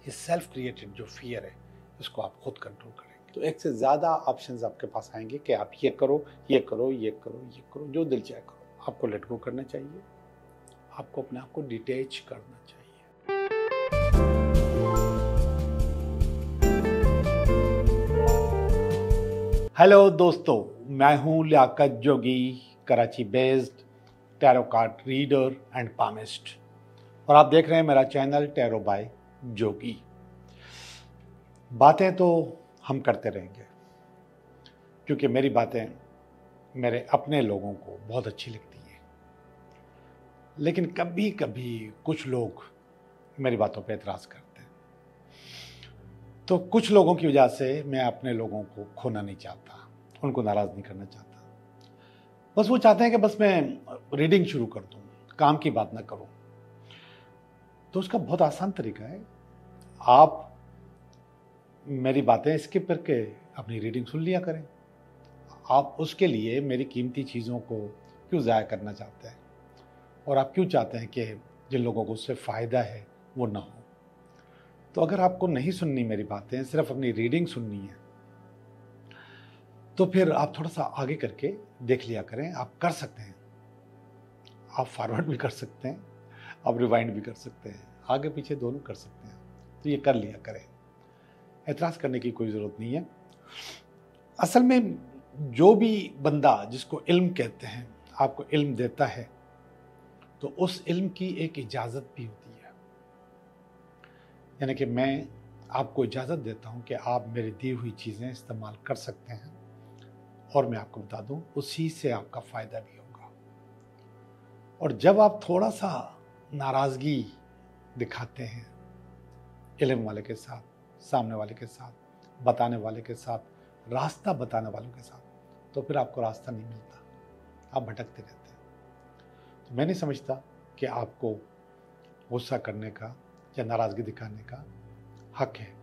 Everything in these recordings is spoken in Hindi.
ये सेल्फ क्रिएटेड जो फियर है इसको आप खुद कंट्रोल करेंगे तो एक से ज़्यादा ऑप्शंस आपके पास आएंगे कि आप ये करो, ये करो, ये करो, ये करो, जो दिल चाहे करो। आपको लेट गो करना चाहिए, आपको अपने आप को डिटैच करना चाहिए। हेलो दोस्तों, मैं हूं Liyaqat Jogi, Karachi based tarot card reader and palmist, और आप देख रहे हैं मेरा चैनल टैरो बाय जोगी। बातें तो हम करते रहेंगे क्योंकि मेरी बातें मेरे अपने लोगों को बहुत अच्छी लगती हैं, लेकिन कभी कभी कुछ लोग मेरी बातों पे एतराज़ करते हैं। तो कुछ लोगों की वजह से मैं अपने लोगों को खोना नहीं चाहता, उनको नाराज़ नहीं करना चाहता। बस वो चाहते हैं कि बस मैं रीडिंग शुरू कर दूं, काम की बात ना करूं। तो उसका बहुत आसान तरीका है, आप मेरी बातें स्किप करके अपनी रीडिंग सुन लिया करें। आप उसके लिए मेरी कीमती चीज़ों को क्यों ज़ाया करना चाहते हैं, और आप क्यों चाहते हैं कि जिन लोगों को उससे फ़ायदा है वो ना हो। तो अगर आपको नहीं सुननी मेरी बातें, सिर्फ अपनी रीडिंग सुननी है, तो फिर आप थोड़ा सा आगे करके देख लिया करें। आप कर सकते हैं, आप फॉरवर्ड भी कर सकते हैं, आप रिवाइंड भी कर सकते हैं, आगे पीछे दोनों कर सकते हैं। तो ये कर लिया करें, एतराज़ करने की कोई ज़रूरत नहीं है। असल में जो भी बंदा जिसको इल्म कहते हैं आपको इल्म देता है, तो उस इल्म की एक इजाज़त भी होती है। यानी कि मैं आपको इजाज़त देता हूँ कि आप मेरी दी हुई चीज़ें इस्तेमाल कर सकते हैं, और मैं आपको बता दूँ उसी से आपका फ़ायदा भी होगा। और जब आप थोड़ा सा नाराज़गी दिखाते हैं इल्म वाले के साथ, सामने वाले के साथ, बताने वाले के साथ, रास्ता बताने वालों के साथ, तो फिर आपको रास्ता नहीं मिलता, आप भटकते रहते हैं। तो मैं नहीं समझता कि आपको गुस्सा करने का या नाराज़गी दिखाने का हक है।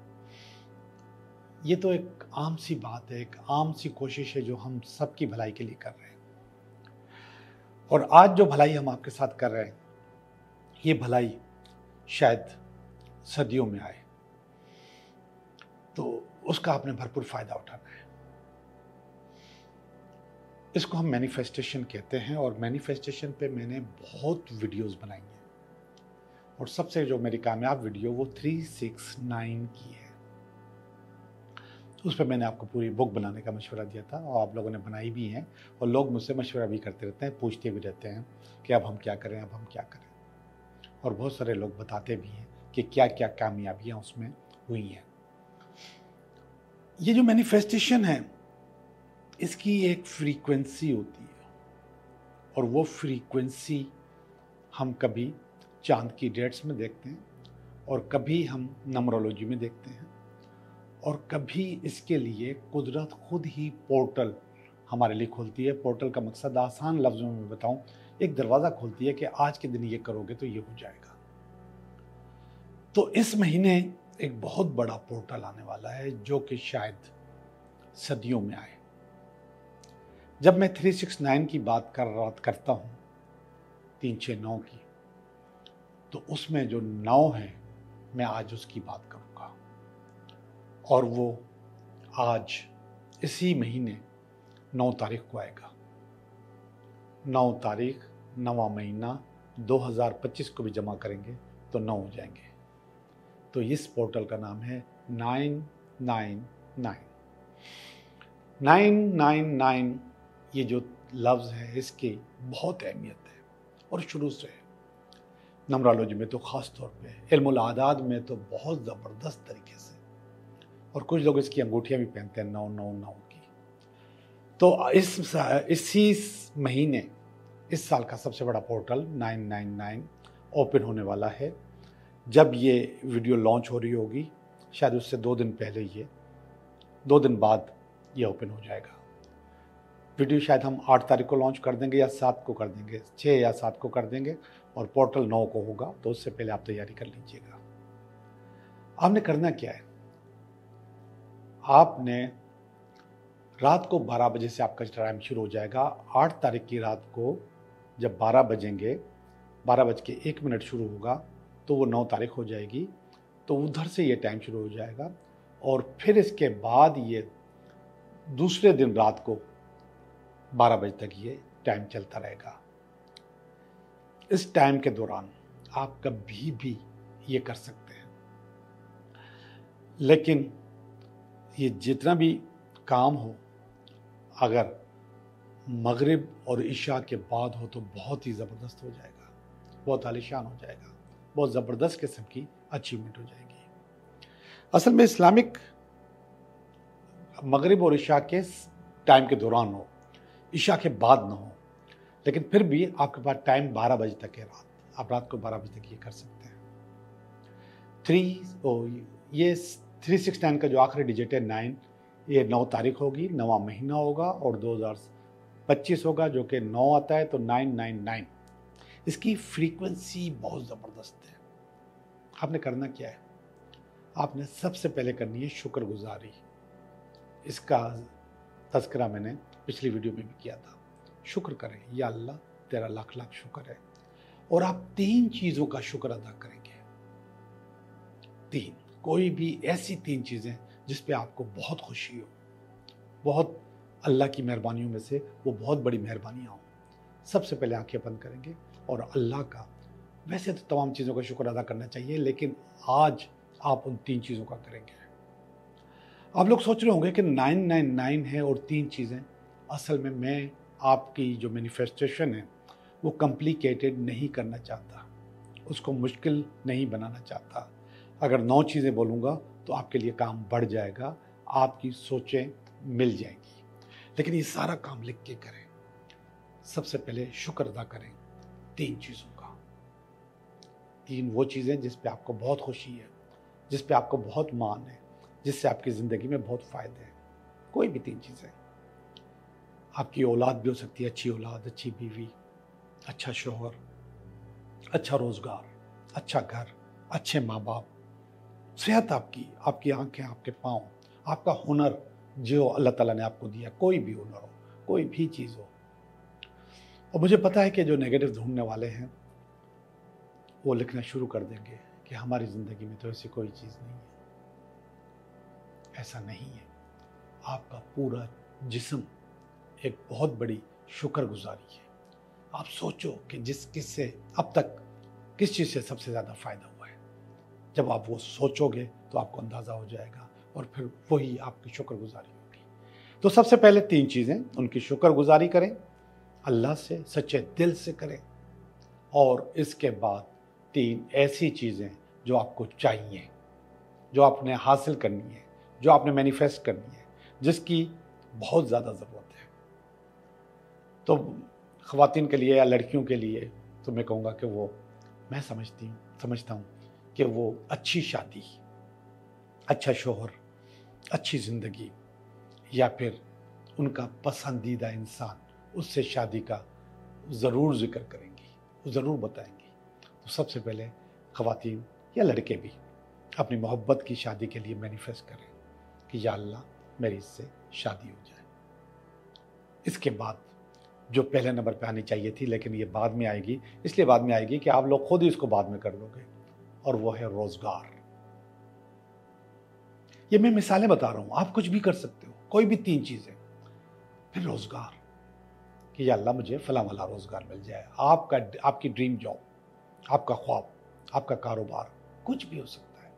ये तो एक आम सी बात है, एक आम सी कोशिश है जो हम सबकी भलाई के लिए कर रहे हैं। और आज जो भलाई हम आपके साथ कर रहे हैं, ये भलाई शायद सदियों में आए, तो उसका आपने भरपूर फ़ायदा उठाना है। इसको हम मैनिफेस्टेशन कहते हैं, और मैनिफेस्टेशन पे मैंने बहुत वीडियोस बनाई हैं, और सबसे जो मेरी कामयाब वीडियो वो 369 की है। उस पर मैंने आपको पूरी बुक बनाने का मशवरा दिया था, और आप लोगों ने बनाई भी हैं, और लोग मुझसे मशवरा भी करते रहते हैं, पूछते भी रहते हैं कि अब हम क्या करें, अब हम क्या करें। और बहुत सारे लोग बताते भी हैं कि क्या क्या कामयाबियाँ उसमें हुई हैं। ये जो मैनिफेस्टेशन है, इसकी एक फ्रीक्वेंसी होती है, और वो फ्रीक्वेंसी हम कभी चांद की डेट्स में देखते हैं, और कभी हम नंबरोलॉजी में देखते हैं, और कभी इसके लिए कुदरत खुद ही पोर्टल हमारे लिए खोलती है। पोर्टल का मकसद आसान लफ्ज़ों में बताऊं, एक दरवाज़ा खोलती है कि आज के दिन ये करोगे तो ये हो जाएगा। तो इस महीने एक बहुत बड़ा पोर्टल आने वाला है जो कि शायद सदियों में आए। जब मैं 369 की बात करता हूँ, 369 की, तो उसमें जो 9 है, मैं आज उसकी बात करूँगा। और वो आज इसी महीने 9 तारीख को आएगा। 9 तारीख, 9वां महीना 2025 को भी जमा करेंगे तो 9 हो जाएंगे। तो इस पोर्टल का नाम है 999। 999 ये जो लफ्ज़ है, इसकी बहुत अहमियत है, और शुरू से नंबरोलॉजी में तो ख़ास तौर पे, इल्मुल आदाद में तो बहुत ज़बरदस्त तरीके से, और कुछ लोग इसकी अंगूठियाँ भी पहनते हैं 999 की। तो इसी महीने, इस साल का सबसे बड़ा पोर्टल 999 ओपन होने वाला है। जब ये वीडियो लॉन्च हो रही होगी, शायद उससे 2 दिन पहले, ये 2 दिन बाद ये ओपन हो जाएगा। वीडियो शायद हम 8 तारीख को लॉन्च कर देंगे, या 7 को कर देंगे, 6 या 7 को कर देंगे, और पोर्टल 9 को होगा। तो उससे पहले आप तैयारी कर लीजिएगा। आपने करना क्या है, आपने रात को 12 बजे से आपका टाइम शुरू हो जाएगा। 8 तारीख की रात को जब 12 बजेंगे, 12 बज के 1 मिनट शुरू होगा, तो वो 9 तारीख हो जाएगी। तो उधर से ये टाइम शुरू हो जाएगा और फिर इसके बाद ये दूसरे दिन रात को 12 बजे तक ये टाइम चलता रहेगा। इस टाइम के दौरान आप कभी भी ये कर सकते हैं, लेकिन ये जितना भी काम हो अगर मगरिब और इशा के बाद हो तो बहुत ही ज़बरदस्त हो जाएगा, बहुत आलिशान हो जाएगा, बहुत ज़बरदस्त किस्म की अचीवमेंट हो जाएगी। असल में इस्लामिक मगरिब और इशा के टाइम के दौरान हो, इशा के बाद ना हो, लेकिन फिर भी आपके पास टाइम 12 बजे तक है रात, आप रात को 12 बजे तक ये कर सकते हैं। ये 369 का जो आखिरी डिजिट है 9, ये 9 तारीख होगी, 9वां महीना होगा और 2025 होगा, जो कि 9 आता है तो 999। इसकी फ्रीक्वेंसी बहुत ज़बरदस्त है। आपने करना क्या है, आपने सबसे पहले करनी है शुक्रगुजारी। इसका तज़किरा मैंने पिछली वीडियो में भी किया था। शुक्र करें, या अल्लाह तेरा लाख लाख शुक्र है। और आप 3 चीज़ों का शुक्र अदा करेंगे। 3, कोई भी ऐसी 3 चीज़ें जिस पे आपको बहुत खुशी हो, बहुत अल्लाह की मेहरबानियों में से वो बहुत बड़ी मेहरबानियाँ हों। सबसे पहले आंखें बंद करेंगे और अल्लाह का, वैसे तो तमाम चीज़ों का शुक्र अदा करना चाहिए, लेकिन आज आप उन 3 चीज़ों का करेंगे। आप लोग सोच रहे होंगे कि 999 है और 3 चीज़ें। असल में मैं आपकी जो मैनिफेस्टेशन है वो कॉम्प्लिकेटेड नहीं करना चाहता, उसको मुश्किल नहीं बनाना चाहता। अगर 9 चीज़ें बोलूँगा तो आपके लिए काम बढ़ जाएगा, आपकी सोचें मिल जाएंगी, लेकिन ये सारा काम लिख के करें। सबसे पहले शुक्र अदा करें 3 चीज़ों का। 3 वो चीज़ें जिस पे आपको बहुत खुशी है, जिस पे आपको बहुत मान है, जिससे आपकी ज़िंदगी में बहुत फ़ायदे हैं। कोई भी 3 चीज़ें। आपकी औलाद भी हो सकती है, अच्छी औलाद, अच्छी बीवी, अच्छा शौहर, अच्छा रोज़गार, अच्छा घर, अच्छे माँ बाप, सेहत आपकी, आपकी आंखें, आपके पाँव, आपका हुनर जो अल्लाह ताला ने आपको दिया, कोई भी हुनर हो, कोई भी चीज़ हो। और मुझे पता है कि जो नेगेटिव ढूंढने वाले हैं वो लिखना शुरू कर देंगे कि हमारी ज़िंदगी में तो ऐसी कोई चीज़ नहीं है। ऐसा नहीं है। आपका पूरा जिस्म एक बहुत बड़ी शुक्रगुजारी है। आप सोचो कि किससे अब तक किस चीज़ से सबसे ज़्यादा फ़ायदा हुआ है। जब आप वो सोचोगे तो आपको अंदाज़ा हो जाएगा और फिर वही आपकी शुक्रगुजारी होगी। तो सबसे पहले 3 चीज़ें, उनकी शुक्रगुजारी करें, अल्लाह से सच्चे दिल से करें, और इसके बाद 3 ऐसी चीज़ें जो आपको चाहिए, जो आपने हासिल करनी है, जो आपने मैनिफेस्ट करनी है, जिसकी बहुत ज़्यादा ज़रूरत है। तो ख़वातीन के लिए या लड़कियों के लिए तो मैं कहूँगा कि वो, मैं समझता हूँ कि वो अच्छी शादी, अच्छा शौहर, अच्छी ज़िंदगी, या फिर उनका पसंदीदा इंसान, उससे शादी का ज़रूर जिक्र करेंगी, ज़रूर बताएंगी। तो सबसे पहले ख़वातीन या लड़के भी अपनी मोहब्बत की शादी के लिए मैनिफेस्ट करें कि या अल्लाह मेरी इससे शादी हो जाए। इसके बाद जो पहले नंबर पे आनी चाहिए थी, लेकिन ये बाद में आएगी, इसलिए बाद में आएगी कि आप लोग खुद ही इसको बाद में कर लोगे, और वो है रोज़गार। ये मैं मिसालें बता रहा हूँ, आप कुछ भी कर सकते हो, कोई भी 3 चीज़ें। फिर रोज़गार कि या अल्लाह मुझे फला वाला रोज़गार मिल जाए। आपकी ड्रीम जॉब, आपका ख्वाब, आपका कारोबार, कुछ भी हो सकता है।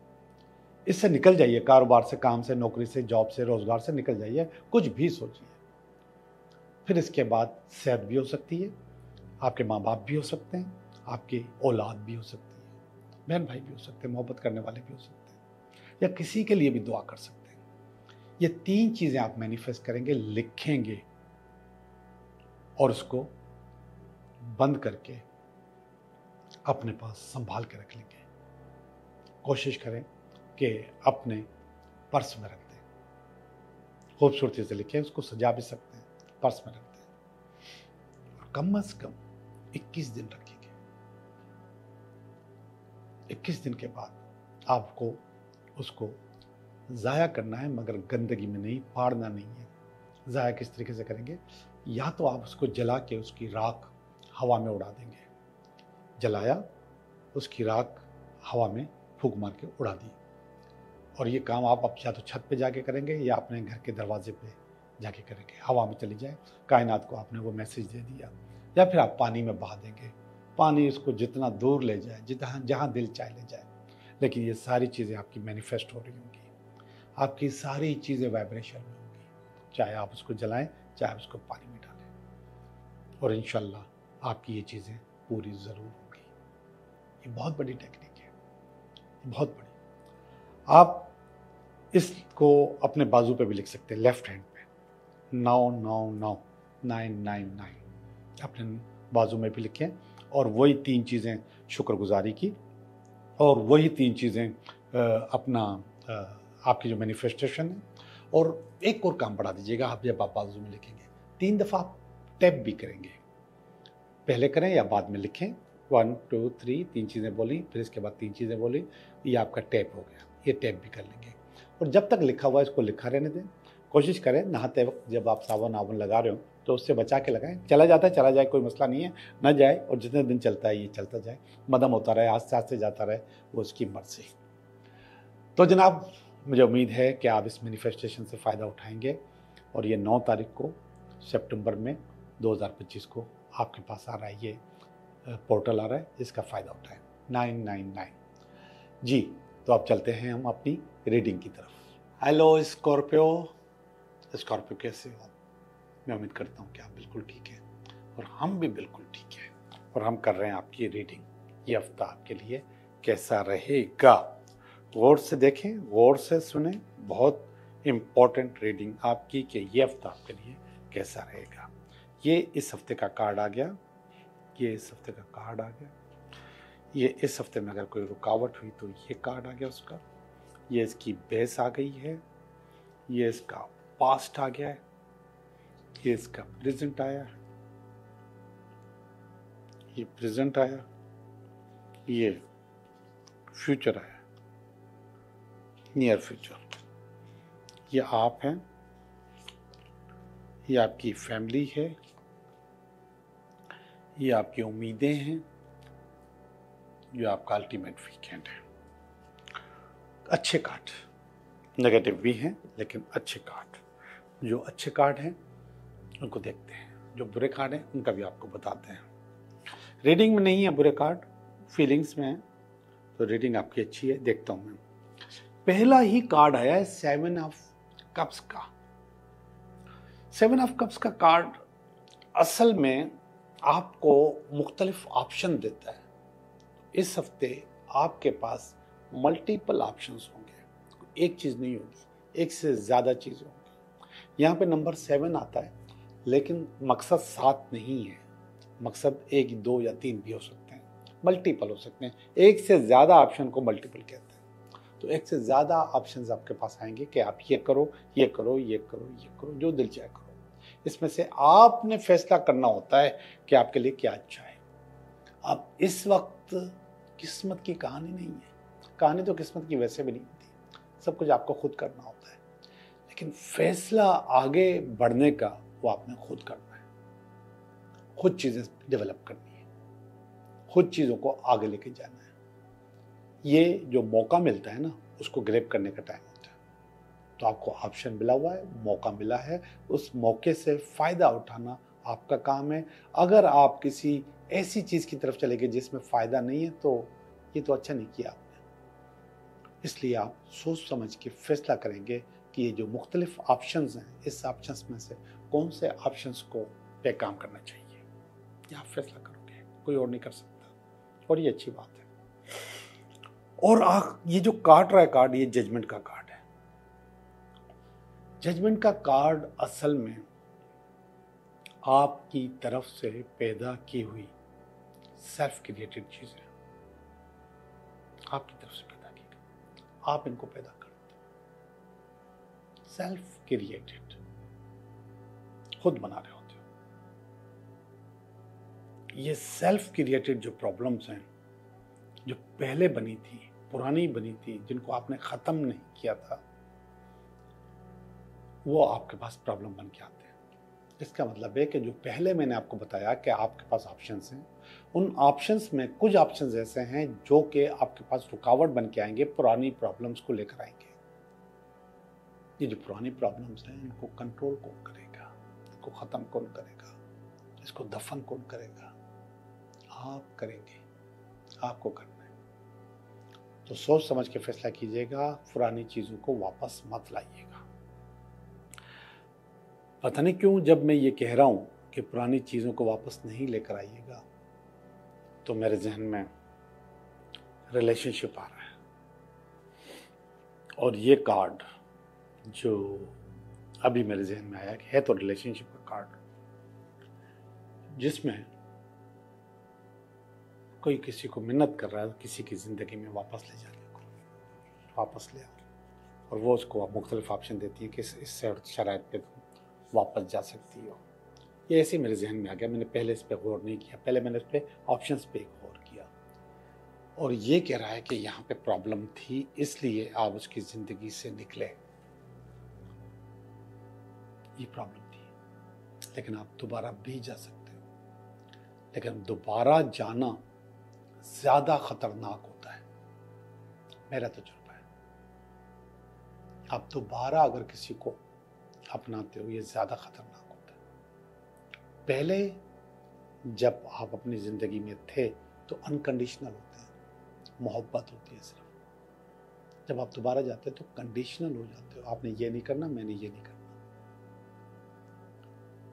इससे निकल जाइए, कारोबार से, काम से, नौकरी से, जॉब से, रोज़गार से निकल जाइए, कुछ भी सोचिए। फिर इसके बाद सेहत भी हो सकती है, आपके माँ बाप भी हो सकते हैं, आपकी औलाद भी हो सकती है, बहन भाई भी हो सकते हैं, मोहब्बत करने वाले भी हो सकते हैं, या किसी के लिए भी दुआ कर सकते हैं। ये 3 चीज़ें आप मैनिफेस्ट करेंगे, लिखेंगे और उसको बंद करके अपने पास संभाल के रख लेंगे। कोशिश करें कि अपने पर्स में रख दें, खूबसूरती से लिखें, उसको सजा भी सकते हैं, पर्स में रख दें। और कम से कम 21 दिन रखेंगे। 21 दिन के बाद आपको उसको ज़ाया करना है, मगर गंदगी में नहीं, फाड़ना नहीं है। ज़ाया किस तरीके से करेंगे? या तो आप उसको जला के उसकी राख हवा में उड़ा देंगे, जलाया, उसकी राख हवा में फूंक मार के उड़ा दी, और ये काम आप या तो छत पे जाके करेंगे या अपने घर के दरवाजे पे जाके करेंगे। हवा में चली जाए, कायनात को आपने वो मैसेज दे दिया। या फिर आप पानी में बहा देंगे, पानी उसको जितना दूर ले जाए, जितना जहाँ दिल चाहे ले जाए। लेकिन ये सारी चीज़ें आपकी मैनिफेस्ट हो रही होंगी, आपकी सारी चीज़ें वाइब्रेशन में होंगी, चाहे आप उसको जलाएं, चाहे उसको पानी में डालें, और इंशाल्लाह आपकी ये चीज़ें पूरी ज़रूर होंगी। ये बहुत बड़ी टेक्निक है, बहुत बड़ी। आप इसको अपने बाजू पे भी लिख सकते हैं, लेफ्ट हैंड पे, 999 999 अपने बाजू में भी लिखें, और वही 3 चीज़ें शुक्रगुजारी की, और वही 3 चीज़ें अपना आपकी जो मैनिफेस्टेशन है। और एक और काम बढ़ा दीजिएगा, आप जब आप बाजू में लिखेंगे 3 दफ़ा आप टैप भी करेंगे, पहले करें या बाद में लिखें, 1 2 3 3 चीज़ें बोली, फिर इसके बाद 3 चीज़ें बोली, ये आपका टैप हो गया। ये टैप भी कर लेंगे, और जब तक लिखा हुआ है इसको लिखा रहने दें। कोशिश करें नहाते वक्त जब आप साबुन आबुन लगा रहे हो तो उससे बचा के लगाएं, चला जाता है चला जाए, कोई मसला नहीं है, न जाए, और जितने दिन चलता है ये चलता जाए, मदम होता रहे, आस्ते आस्ते जाता रहे, वो उसकी मर्जी। तो जनाब, मुझे उम्मीद है कि आप इस मैनिफेस्टेशन से फ़ायदा उठाएंगे, और ये 9 तारीख को सितंबर में 2025 को आपके पास आ रहा है, ये पोर्टल आ रहा है, इसका फ़ायदा उठाएं। 999 जी। तो अब चलते हैं हम अपनी रीडिंग की तरफ। हेलो स्कॉर्पियो, स्कॉर्पियो कैसे हो? मैं उम्मीद करता हूँ कि आप बिल्कुल ठीक हैं, और हम भी बिल्कुल ठीक हैं, और हम कर रहे हैं आपकी रीडिंग। ये हफ्ता आपके लिए कैसा रहेगा? गौर से देखें, गौर से सुने, बहुत इम्पोर्टेंट रीडिंग आपकी कि ये हफ्ता आपके लिए कैसा रहेगा। ये इस हफ्ते का कार्ड आ गया, ये इस हफ्ते का कार्ड आ गया, ये इस हफ्ते में अगर कोई रुकावट हुई तो ये कार्ड आ गया उसका, ये इसकी बेस आ गई है, ये इसका पास्ट आ गया है, ये इसका प्रेजेंट आया, ये प्रेजेंट आया, ये फ्यूचर आया, नियर फ्यूचर। ये आप हैं, ये आपकी फैमिली है, ये आपकी उम्मीदें हैं, ये आपका अल्टीमेट वीकेंड है। अच्छे कार्ड, नेगेटिव भी हैं लेकिन अच्छे कार्ड। जो अच्छे कार्ड हैं उनको देखते हैं, जो बुरे कार्ड हैं उनका भी आपको बताते हैं। रीडिंग में नहीं है बुरे कार्ड, फीलिंग्स में है, तो रीडिंग आपकी अच्छी है। देखता हूं मैं, पहला ही कार्ड आया है 7 ऑफ कप्स का। 7 ऑफ कप्स का कार्ड असल में आपको मुख्तलिफ ऑप्शन देता है। इस हफ्ते आपके पास मल्टीपल ऑप्शंस होंगे, एक चीज़ नहीं होगी, एक से ज़्यादा चीज़ें होंगी। यहाँ पे नंबर 7 आता है, लेकिन मकसद 7 नहीं है, मकसद 1 2 या 3 भी हो सकते हैं, मल्टीपल हो सकते हैं। एक से ज़्यादा ऑप्शन को मल्टीपल कहते हैं। तो एक से ज़्यादा ऑप्शंस आपके पास आएंगे कि आप ये करो, ये करो, ये करो, ये करो, जो दिल चाहे करो। इसमें से आपने फैसला करना होता है कि आपके लिए क्या अच्छा है। अब इस वक्त किस्मत की कहानी नहीं है, कहानी तो किस्मत की वैसे भी नहीं होती, सब कुछ आपको खुद करना होता है, लेकिन फैसला आगे बढ़ने का वो आपने खुद करना है, खुद चीज़ें डेवलप करनी है, खुद चीज़ों को आगे लेके जाना है। ये जो मौका मिलता है ना, उसको ग्रैब करने का टाइम होता है। तो आपको ऑप्शन मिला हुआ है, मौका मिला है, उस मौके से फ़ायदा उठाना आपका काम है। अगर आप किसी ऐसी चीज़ की तरफ चले गए जिसमें फ़ायदा नहीं है, तो ये तो अच्छा नहीं किया आपने। इसलिए आप सोच समझ के फैसला करेंगे कि ये जो मुख्तलिफ ऑप्शंस हैं, इस ऑप्शंस में से कौन से ऑप्शंस को पे काम करना चाहिए, ये आप फैसला करोगे, कोई और नहीं कर सकता, और ये अच्छी बात है। और ये जो काट रहा है कार्ड, ये जजमेंट का कार्ड है। जजमेंट का कार्ड असल में आपकी तरफ से पैदा की हुई सेल्फ क्रिएटेड चीज़ है, आपकी तरफ से पैदा की गई, आप इनको पैदा करते हो, सेल्फ क्रिएटेड, खुद बना रहे होते हो। ये सेल्फ क्रिएटेड जो प्रॉब्लम्स हैं, जो पहले बनी थी, पुरानी बनी थी, जिनको आपने ख़त्म नहीं किया था, वो आपके पास प्रॉब्लम बन के आते हैं। इसका मतलब है कि जो पहले मैंने आपको बताया कि आपके पास ऑप्शंस हैं, उन ऑप्शंस में कुछ ऑप्शंस ऐसे हैं जो कि आपके पास रुकावट बन के आएंगे, पुरानी प्रॉब्लम्स को लेकर आएंगे। ये जो पुरानी प्रॉब्लम्स हैं इनको कंट्रोल कौन करेगा, इनको ख़त्म कौन करेगा, इसको दफन कौन करेगा? आप करेंगे, आपको करना है। तो सोच समझ के फैसला कीजिएगा, पुरानी चीज़ों को वापस मत लाइएगा। पता नहीं क्यों जब मैं ये कह रहा हूँ कि पुरानी चीज़ों को वापस नहीं लेकर आइएगा, तो मेरे जहन में रिलेशनशिप आ रहा है। और ये कार्ड जो अभी मेरे जहन में आया है तो रिलेशनशिप का कार्ड, जिसमें कोई किसी को मिन्नत कर रहा है किसी की ज़िंदगी में वापस ले जाने को, वापस ले आओ। और वो उसको मुख्तलिफ ऑप्शन देती है कि इस शराइत पे तुम वापस जा सकती हो। ये ऐसे मेरे जहन में आ गया, मैंने पहले इस पर गौर नहीं किया, पहले मैंने इस पर ऑप्शंस पे गौर किया। और ये कह रहा है कि यहाँ पे प्रॉब्लम थी इसलिए आप उसकी ज़िंदगी से निकले, ये प्रॉब्लम थी, लेकिन आप दोबारा भी जा सकते हो। लेकिन दोबारा जाना ज़्यादा खतरनाक होता है, मेरा तजुर्बा है। आप दोबारा अगर किसी को अपनाते हो, ये ज़्यादा खतरनाक होता है। पहले जब आप अपनी ज़िंदगी में थे तो अनकंडीशनल होते हैं, मोहब्बत होती है सिर्फ। जब आप दोबारा जाते हो तो कंडीशनल हो जाते हो, आपने ये नहीं करना, मैंने ये नहीं करना।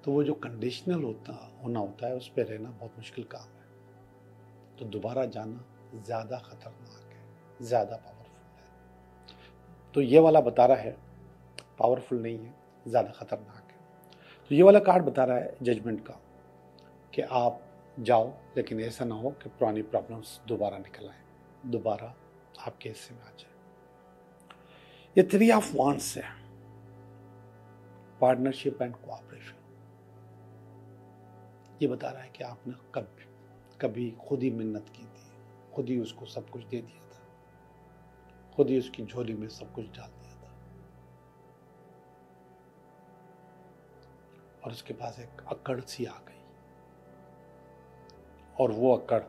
तो वो जो कंडीशनल होना होता है, उस पर रहना बहुत मुश्किल काम है। तो दोबारा जाना ज़्यादा खतरनाक है, ज़्यादा पावरफुल है। तो ये वाला बता रहा है पावरफुल नहीं है, ज़्यादा खतरनाक है। तो ये वाला कार्ड बता रहा है जजमेंट का कि आप जाओ, लेकिन ऐसा ना हो कि पुरानी प्रॉब्लम्स दोबारा निकल आए, दोबारा आपके हिस्से में आ जाए। ये 3 ऑफ वांड्स है, पार्टनरशिप एंड कोऑपरेशन। ये बता रहा है कि आपने कभी खुद ही मिन्नत की थी, खुद ही उसको सब कुछ दे दिया था, खुद ही उसकी झोली में सब कुछ डाल दिया था, और उसके पास एक अकड़ सी आ गई, और वो अकड़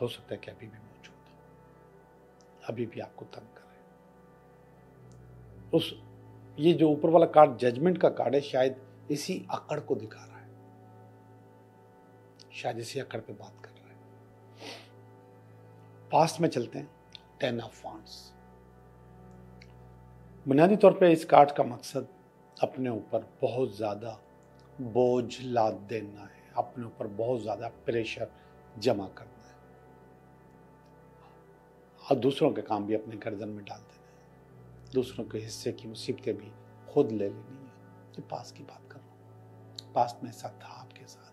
हो सकता है कि अभी भी मौजूद हो, अभी भी आपको तंग करे। ये जो ऊपर वाला कार्ड जजमेंट का कार्ड है, शायद इसी अकड़ को दिखा रहा है, शायद इसी अकड़ पे बात कर रहा है। पास्ट में चलते हैं, 10 ऑफ वांड्स। बुनियादी तौर पे इस कार्ड का मकसद अपने ऊपर बहुत ज़्यादा बोझ लाद देना है, अपने ऊपर बहुत ज़्यादा प्रेशर जमा करना है, और दूसरों के काम भी अपने गर्दन में डाल देना है, दूसरों के हिस्से की मुसीबतें भी खुद ले लेनी है। ये पास्ट की बात कर रहा हूँ, पास्ट में ऐसा था आपके साथ,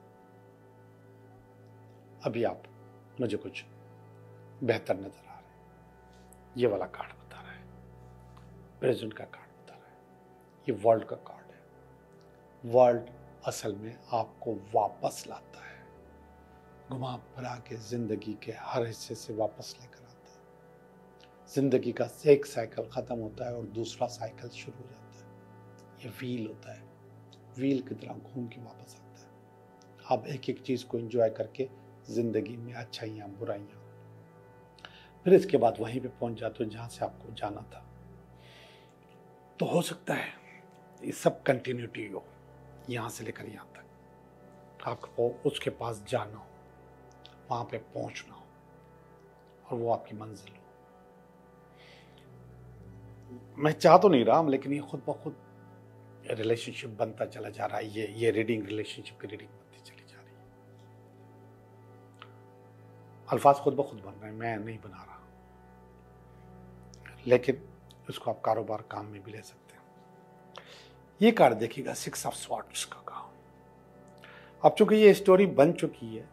अभी आप मुझे कुछ बेहतर नजर आ रहे हैं। ये वाला कार्ड बता रहा है, प्रेजेंट का कार्ड बता रहा है, ये वर्ल्ड का कार्ड है। वर्ल्ड असल में आपको वापस लाता है, घुमा फिरा के जिंदगी के हर हिस्से से वापस लेकर आता है। जिंदगी का एक साइकिल खत्म होता है और दूसरा साइकिल शुरू हो जाता है। ये व्हील होता है, व्हील की तरह घूम के वापस आता है। आप एक एक चीज को एंजॉय करके जिंदगी में अच्छाइयाँ बुराइयाँ, फिर इसके बाद वहीं पे पहुंच जाते हो जहां से आपको जाना था। तो हो सकता है ये सब कंटिन्यूटी हो, यहां से लेकर यहां तक आपको उसके पास जाना हो, वहां पे पहुंचना हो, और वो आपकी मंजिल हो। मैं चाह तो नहीं रहा, लेकिन ये खुद ब खुद रिलेशनशिप बनता चला जा रहा है। ये रीडिंग रिलेशनशिप की रीडिंग बनती चली जा रही है। अल्फाज खुद ब खुद बन रहे हैं, मैं नहीं बना रहा, लेकिन उसको आप कारोबार काम में भी ले सकते हैं। ये कार्ड देखिएगा, 6 ऑफ स्वॉर्ड्स का काम। अब चूंकि ये स्टोरी बन चुकी है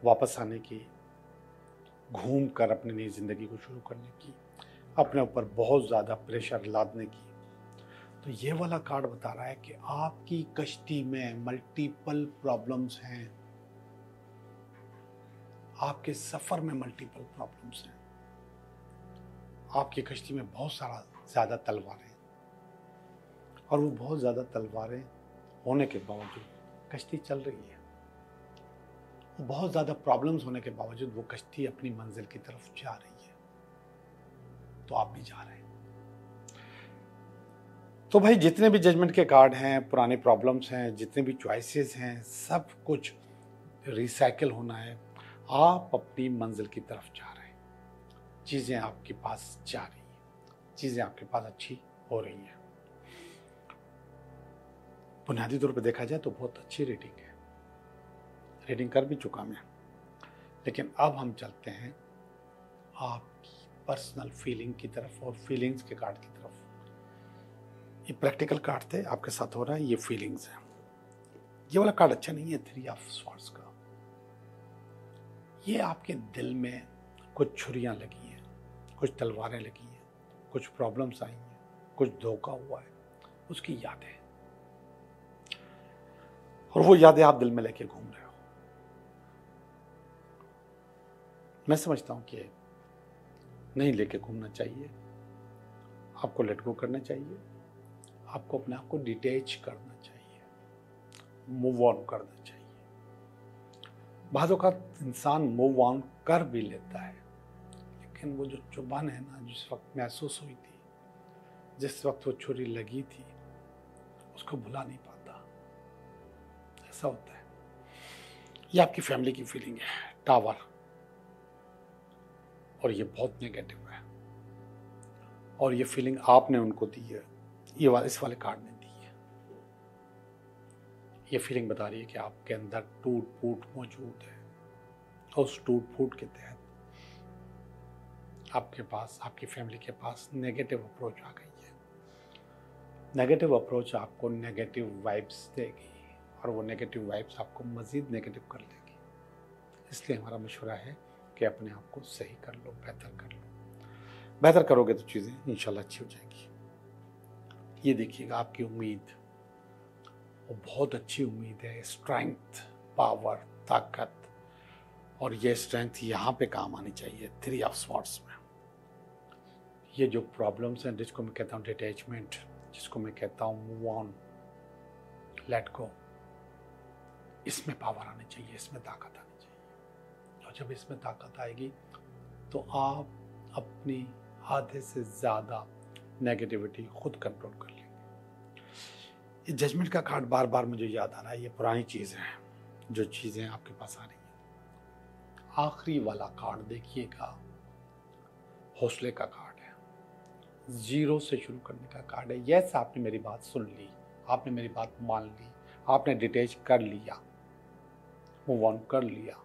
वापस आने की, घूम कर अपनी नई जिंदगी को शुरू करने की, अपने ऊपर बहुत ज्यादा प्रेशर लादने की, तो ये वाला कार्ड बता रहा है कि आपकी कश्ती में मल्टीपल प्रॉब्लम्स हैं, आपके सफर में मल्टीपल प्रॉब्लम्स हैं, आपकी कश्ती में बहुत ज्यादा तलवारें, और वो बहुत ज्यादा तलवारें होने के बावजूद कश्ती चल रही है। वो बहुत ज्यादा प्रॉब्लम्स होने के बावजूद वो कश्ती अपनी मंजिल की तरफ जा रही है, तो आप भी जा रहे हैं। तो भाई जितने भी जजमेंट के कार्ड हैं, पुराने प्रॉब्लम्स हैं, जितने भी चॉइसेस हैं, सब कुछ रिसाइकिल होना है। आप अपनी मंजिल की तरफ जा रहे हैं, चीज़ें आपके पास जा रही हैं, चीज़ें आपके पास अच्छी हो रही हैं। बुनियादी तौर पे देखा जाए तो बहुत अच्छी रीडिंग है, रीडिंग कर भी चुका मैं। लेकिन अब हम चलते हैं आपकी पर्सनल फीलिंग की तरफ और फीलिंग्स के कार्ड की तरफ। ये प्रैक्टिकल कार्ड थे, आपके साथ हो रहा है, ये फीलिंग्स है। ये वाला कार्ड अच्छा नहीं है, 3 ऑफ स्वॉर्ड्स का। ये आपके दिल में कुछ छुरियां लगी हैं, कुछ तलवारें लगी हैं, कुछ प्रॉब्लम्स आई हैं, कुछ धोखा हुआ है, उसकी यादें, और वो यादें आप दिल में लेके घूम रहे हो। मैं समझता हूं कि नहीं लेके घूमना चाहिए, आपको लेट गो करना चाहिए, आपको अपने आप को डिटैच करना चाहिए, मूव ऑन करना चाहिए। बाज़ों का इंसान मूव ऑन कर भी लेता है, लेकिन वो जो चुभन है ना, जिस वक्त महसूस हुई थी, जिस वक्त वो छुरी लगी थी, उसको भुला नहीं पाता। ऐसा होता है। ये आपकी फैमिली की फीलिंग है, टावर, और ये बहुत नेगेटिव है, और ये फीलिंग आपने उनको दी है, इस वाले कार्ड ने दी है। ये फीलिंग बता रही है कि आपके अंदर टूट फूट मौजूद है, और उस टूट फूट के तहत आपके पास, आपकी फैमिली के पास नेगेटिव अप्रोच आ गई है। नेगेटिव अप्रोच आपको नेगेटिव वाइब्स देगी, और वो नेगेटिव वाइब्स आपको मज़ीद नेगेटिव कर लेगी। इसलिए हमारा मशवरा है कि अपने आप को सही कर लो, बेहतर कर लो। बेहतर करोगे तो चीज़ें इंशाल्लाह अच्छी हो जाएंगी। ये देखिएगा, आपकी उम्मीद वो बहुत अच्छी उम्मीद है, स्ट्रेंथ, पावर, ताकत, और ये स्ट्रेंथ यहाँ पे काम आनी चाहिए 3 ऑफ स्वॉर्ड्स में। ये जो प्रॉब्लम्स हैं, जिसको मैं कहता हूँ डिटैचमेंट, जिसको मैं कहता हूँ मूव ऑन, लेट गो, इसमें पावर आनी चाहिए, इसमें ताकत आनी चाहिए। और जब इसमें ताकत आएगी तो आप अपनी आधे से ज़्यादा नेगेटिविटी खुद कंट्रोल कर लेंगे। ये जजमेंट का कार्ड बार बार मुझे याद आ रहा है। ये पुरानी चीज़ें हैं, जो चीज़ें आपके पास आ रही हैं। आखिरी वाला कार्ड देखिएगा, हौसले का कार्ड है, 0 से शुरू करने का कार्ड है। यस, आपने मेरी बात सुन ली, आपने मेरी बात मान ली, आपने डिटैच कर लिया, मूव ऑन कर लिया,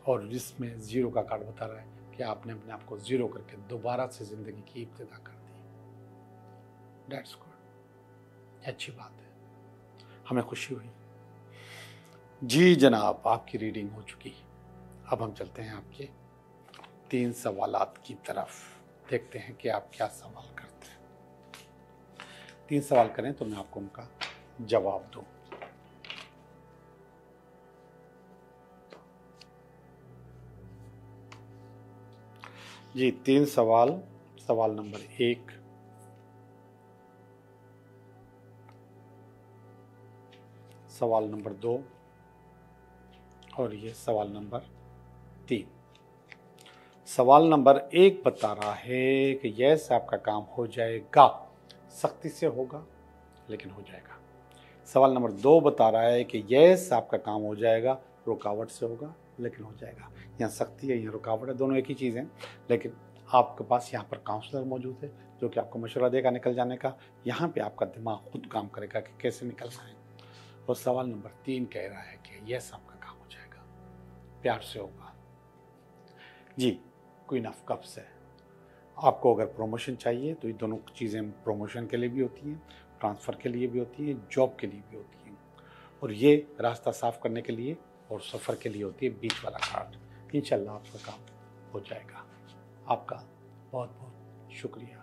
और इसमें 0 का कार्ड बता रहा है कि आपने अपने आप को 0 करके दोबारा से जिंदगी की इब्तिदा कर दी। दैट्स गुड, अच्छी बात है, हमें खुशी हुई। जी जनाब, आपकी रीडिंग हो चुकी। अब हम चलते हैं आपके 3 सवालात की तरफ, देखते हैं कि आप क्या सवाल करते हैं। 3 सवाल करें तो मैं आपको उनका जवाब दूं। जी, 3 सवाल। सवाल नंबर 1, सवाल नंबर 2, और ये सवाल नंबर 3। सवाल नंबर 1 बता रहा है कि यस, आपका काम हो जाएगा, सख्ती से होगा लेकिन हो जाएगा। सवाल नंबर 2 बता रहा है कि यस, आपका काम हो जाएगा, रुकावट से होगा लेकिन हो जाएगा। यहाँ सख्ती है, यहाँ रुकावट है, दोनों एक ही चीज़ हैं। लेकिन आपके पास यहाँ पर काउंसलर मौजूद है जो कि आपको मशवरा देगा निकल जाने का। यहाँ पे आपका दिमाग खुद काम करेगा कि कैसे निकलना है। और सवाल नंबर 3 कह रहा है कि यस, आपका काम हो जाएगा, प्यार से होगा। जी, क्वीन ऑफ कप्स है। आपको अगर प्रमोशन चाहिए तो ये दोनों चीज़ें प्रमोशन के लिए भी होती हैं, ट्रांसफ़र के लिए भी होती हैं, जॉब के लिए भी होती हैं, और ये रास्ता साफ करने के लिए और सफ़र के लिए होती है बीच वाला कार्ड। इंशाल्लाह आपका काम हो जाएगा। आपका बहुत बहुत शुक्रिया।